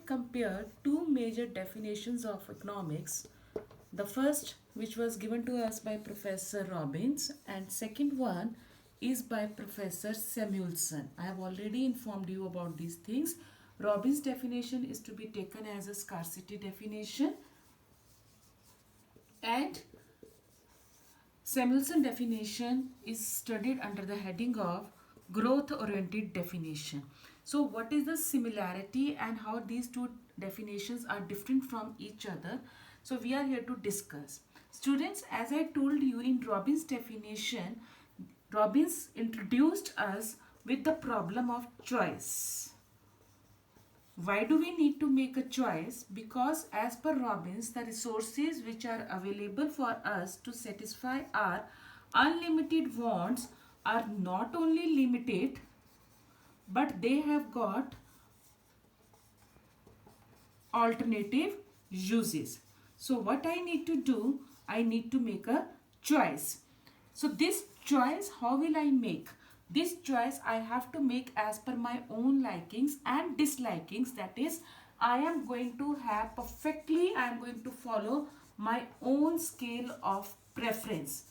compare two major definitions of economics. The first, which was given to us by Professor Robbins, and second one is by Professor Samuelson. I have already informed you about these things. Robbins' definition is to be taken as a scarcity definition, and Samuelson definition is studied under the heading of growth oriented definition. So what is the similarity and how these two definitions are different from each other? So we are here to discuss. Students, as I told you in Robbins' definition, Robbins introduced us with the problem of choice. Why do we need to make a choice? Because as per Robbins, the resources which are available for us to satisfy our unlimited wants are not only limited, but they have got alternative uses. So what I need to do, I need to make a choice. So this choice, how will I make? This choice I have to make as per my own likings and dislikings. That is, I am going to have perfectly, I am going to follow my own scale of preference.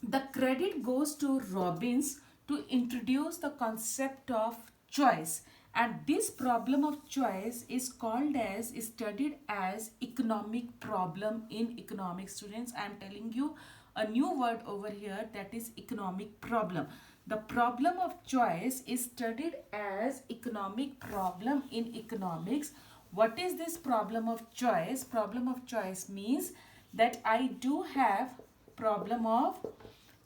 The credit goes to Robbins to introduce the concept of choice, and this problem of choice is called as, is studied as economic problem in economics. Students, I am telling you a new word over here, that is economic problem. The problem of choice is studied as economic problem in economics. What is this problem of choice? Problem of choice means that I do have problem of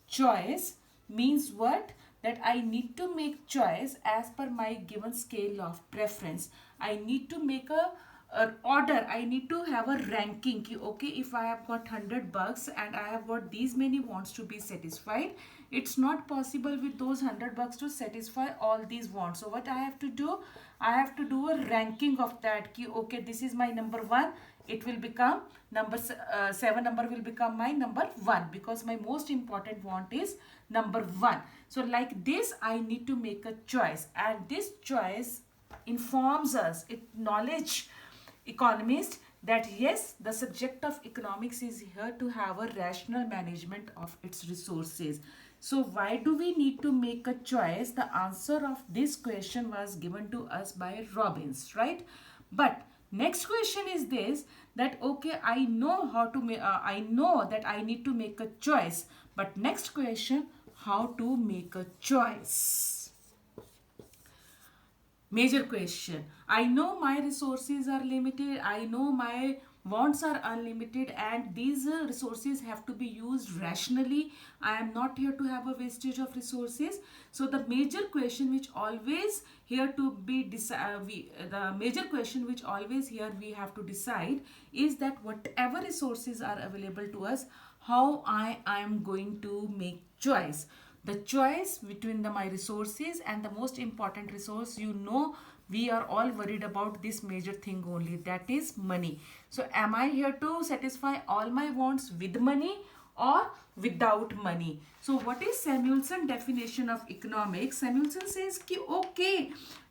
choice means what? That I need to make choice as per my given scale of preference. I need to make a order. I need to have a ranking. Okay, if I have got $100 and I have got these many wants to be satisfied, it's not possible with those $100 to satisfy all these wants. So what I have to do? I have to do a ranking of that. Okay, this is my number 1. It will become number 7 number will become my number 1, because my most important want is number 1. So like this, I need to make a choice, and this choice informs us, it knowledge economist, that yes, the subject of economics is here to have a rational management of its resources. So why do we need to make a choice? The answer of this question was given to us by Robbins, right? But next question is this, that okay, I know how to make, I know that I need to make a choice, but next question, how to make a choice? Major question. I know my resources are limited, I know my wants are unlimited, and these resources have to be used rationally. I am not here to have a wastage of resources. So the major question which always here to be the major question which always here we have to decide is that whatever resources are available to us, how I am going to make choice. The choice between my resources and the most important resource, we are all worried about this major thing only, that is money. So am I here to satisfy all my wants with money or without money? So what is Samuelson definition of economics? Samuelson says ki okay,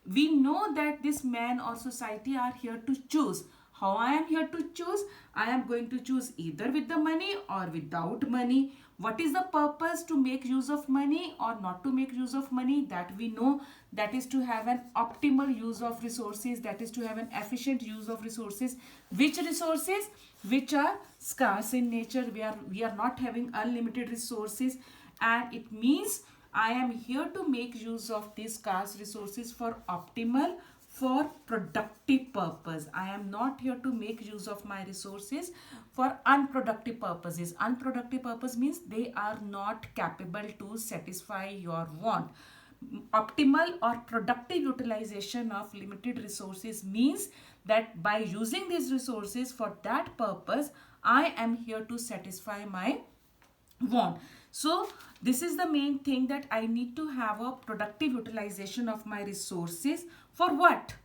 we know that this man or society are here to choose. How I am here to choose? I am going to choose either with the money or without money. What is the purpose? To make use of money or not to make use of money? That we know, that is to have an optimal use of resources, that is to have an efficient use of resources. Which resources? Which are scarce in nature. We are not having unlimited resources, and it means I am here to make use of these scarce resources for optimal, for productive purpose. I am not here to make use of my resources for unproductive purposes. Unproductive purpose means they are not capable to satisfy your want. Optimal or productive utilization of limited resources means that by using these resources for that purpose, I am here to satisfy my want. So this is the main thing, that I need to have a productive utilization of my resources. For what?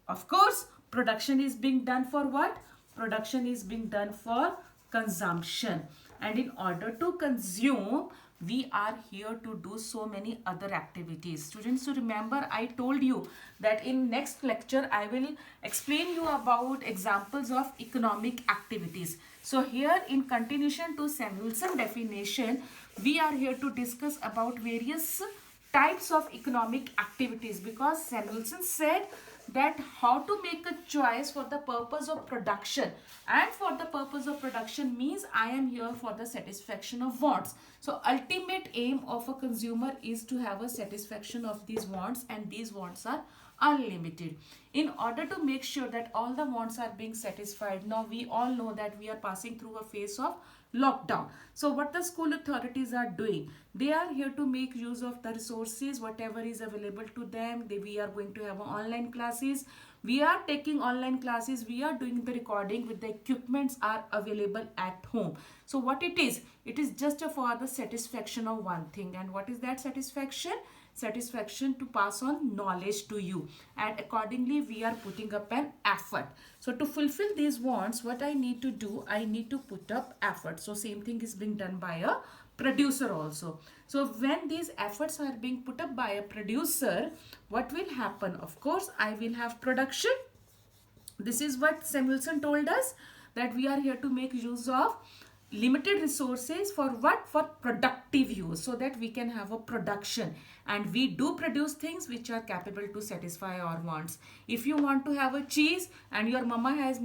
Of course, production is being done for what? Production is being done for consumption. And in order to consume, we are here to do so many other activities. Students, so remember I told you that in next lecture I will explain you about examples of economic activities. So here in continuation to Samuelson definition, we are here to discuss about various types of economic activities, because Samuelson said that how to make a choice for the purpose of production, and for the purpose of production means I am here for the satisfaction of wants. So ultimate aim of a consumer is to have a satisfaction of these wants, and these wants are unlimited. In order to make sure that all the wants are being satisfied, now we all know that we are passing through a phase of lockdown. So what the school authorities are doing, they are here to make use of the resources whatever is available to them. We are going to have online classes, we are taking online classes, we are doing the recording with the equipments are available at home. So what it is just for the satisfaction of one thing. And what is that satisfaction? Satisfaction to pass on knowledge to you, and accordingly we are putting up an effort. So to fulfill these wants, what I need to do, I need to put up effort. So same thing is being done by a producer also. So when these efforts are being put up by a producer, what will happen? Of course I will have production. This is what Samuelson told us, that we are here to make use of limited resources for what? For productive use, so that we can have a production, and we do produce things which are capable to satisfy our wants. If you want to have a cheese and your mama has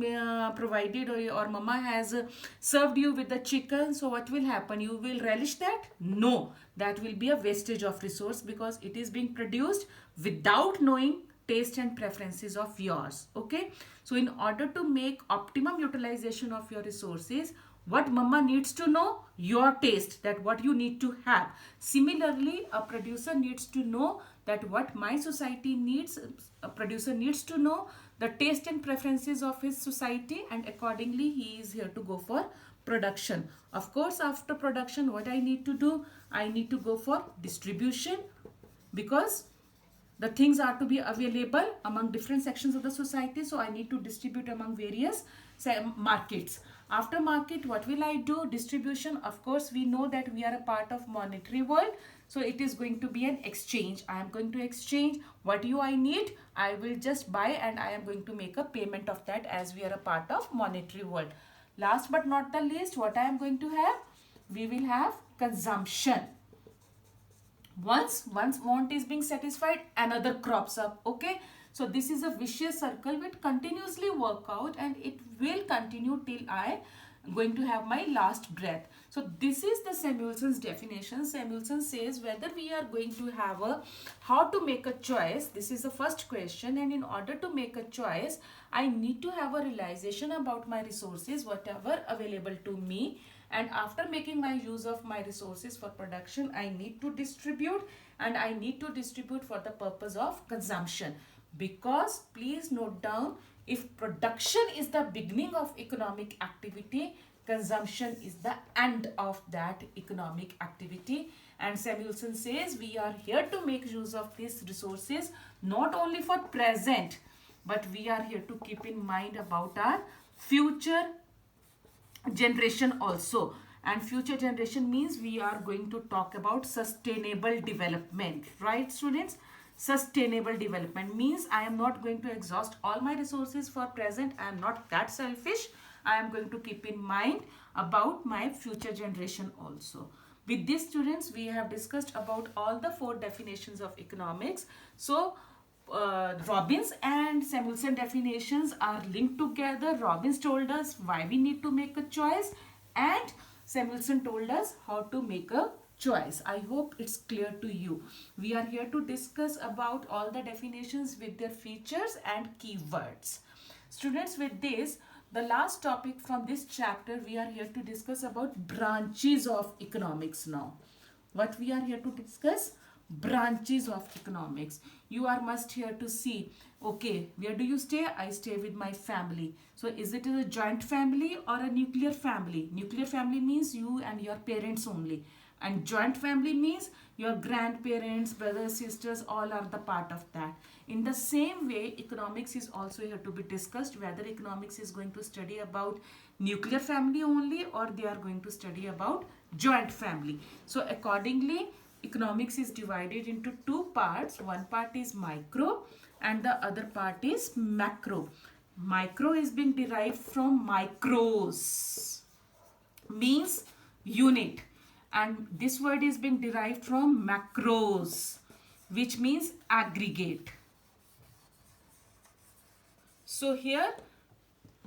provided, or mama has served you with the chicken, so what will happen? You will relish that? No, that will be a wastage of resource, because it is being produced without knowing taste and preferences of yours. Okay, so in order to make optimum utilization of your resources, what mama needs to know? Your taste, that what you need to have. Similarly, a producer needs to know that what my society needs. A producer needs to know the taste and preferences of his society, and accordingly he is here to go for production. Of course, after production, what I need to do? I need to go for distribution, because the things are to be available among different sections of the society. So I need to distribute among various markets. After market, what will I do? Distribution. Of course, we know that we are a part of monetary world. So it is going to be an exchange. I am going to exchange what I need. I will just buy, and I am going to make a payment of that, as we are a part of monetary world. Last but not the least, what I am going to have? We will have consumption. Once want is being satisfied, another crops up. Okay, so this is a vicious circle which continuously work out, and it will continue till I am going to have my last breath. So this is the Samuelson's definition. Samuelson says whether we are going to have a how to make a choice. This is the first question, and in order to make a choice, I need to have a realization about my resources, whatever available to me. And after making my use of my resources for production, I need to distribute, and I need to distribute for the purpose of consumption. Because please note down, if production is the beginning of economic activity, consumption is the end of that economic activity. And Samuelson says we are here to make use of these resources not only for present, but we are here to keep in mind about our future generation also. And future generation means we are going to talk about sustainable development, right students? Sustainable development means I am not going to exhaust all my resources for present. I am not that selfish. I am going to keep in mind about my future generation also. With this students, we have discussed about all the 4 definitions of economics. So Robbins and Samuelson definitions are linked together. Robbins told us why we need to make a choice, and Samuelson told us how to make a choice. I hope it's clear to you. We are here to discuss about all the definitions with their features and keywords. Students, with this, the last topic from this chapter, we are here to discuss about branches of economics now. What we are here to discuss? Branches of economics. You are must here to see, okay, where do you stay? I stay with my family. So is it a joint family or a nuclear family? Nuclear family means you and your parents only. And joint family means your grandparents, brothers, sisters, all are the part of that. In the same way, economics is also here to be discussed, whether economics is going to study about nuclear family only or they are going to study about joint family. So accordingly, economics is divided into two parts. One part is micro and the other part is macro. Micro is being derived from micros, means unit, and this word is being derived from macros, which means aggregate. So here,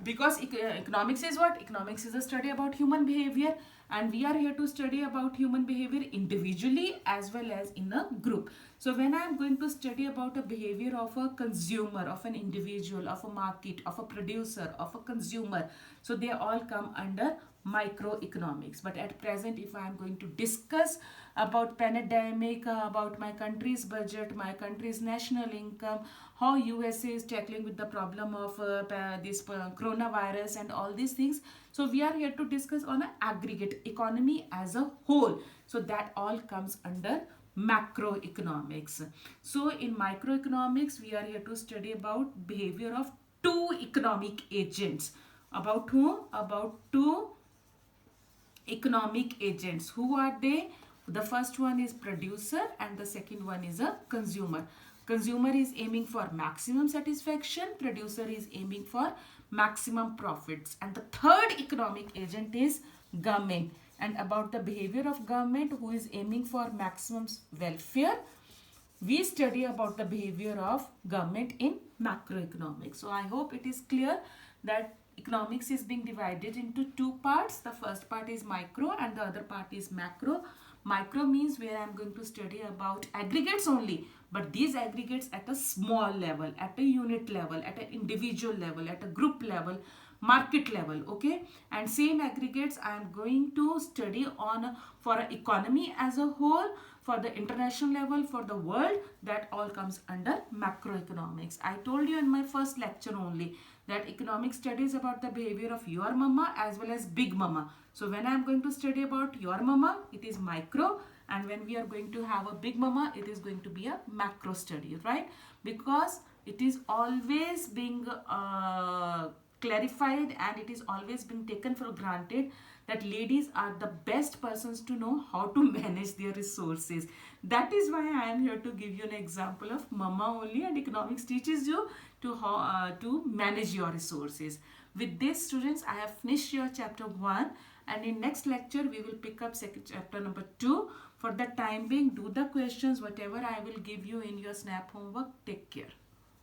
because economics is what? Economics is a study about human behavior, and we are here to study about human behavior individually as well as in a group. So when I am going to study about a behavior of a consumer, of an individual, of a market, of a producer, of a consumer, so they all come under microeconomics. But at present, if I am going to discuss about pandemic, about my country's budget, my country's national income, how USA is tackling with the problem of this coronavirus and all these things, so we are here to discuss on an aggregate economy as a whole. So that all comes under macroeconomics. So in microeconomics, we are here to study about behavior of two economic agents. About whom? About two economic agents. Who are they? The first one is producer and the second one is a consumer. Consumer is aiming for maximum satisfaction. Producer is aiming for maximum profits. And the third economic agent is government. And about the behavior of government, who is aiming for maximum welfare, we study about the behavior of government in macroeconomics. So I hope it is clear that economics is being divided into two parts. The first part is micro and the other part is macro. Micro means where I am going to study about aggregates only, but these aggregates at a small level, at a unit level, at an individual level, at a group level, market level, okay? And same aggregates I am going to study on for an economy as a whole, for the international level, for the world. That all comes under macroeconomics. I told you in my first lecture only that economic studies about the behavior of your mama as well as big mama. So when I am going to study about your mama, it is micro, and when we are going to have a big mama, it is going to be a macro study, right? Because it is always being clarified and it is always being taken for granted that ladies are the best persons to know how to manage their resources. That is why I am here to give you an example of mama only, and economics teaches you to how to manage your resources. With this, students, I have finished your chapter 1, and in next lecture we will pick up chapter number 2. For the time being, do the questions whatever I will give you in your snap homework. Take care.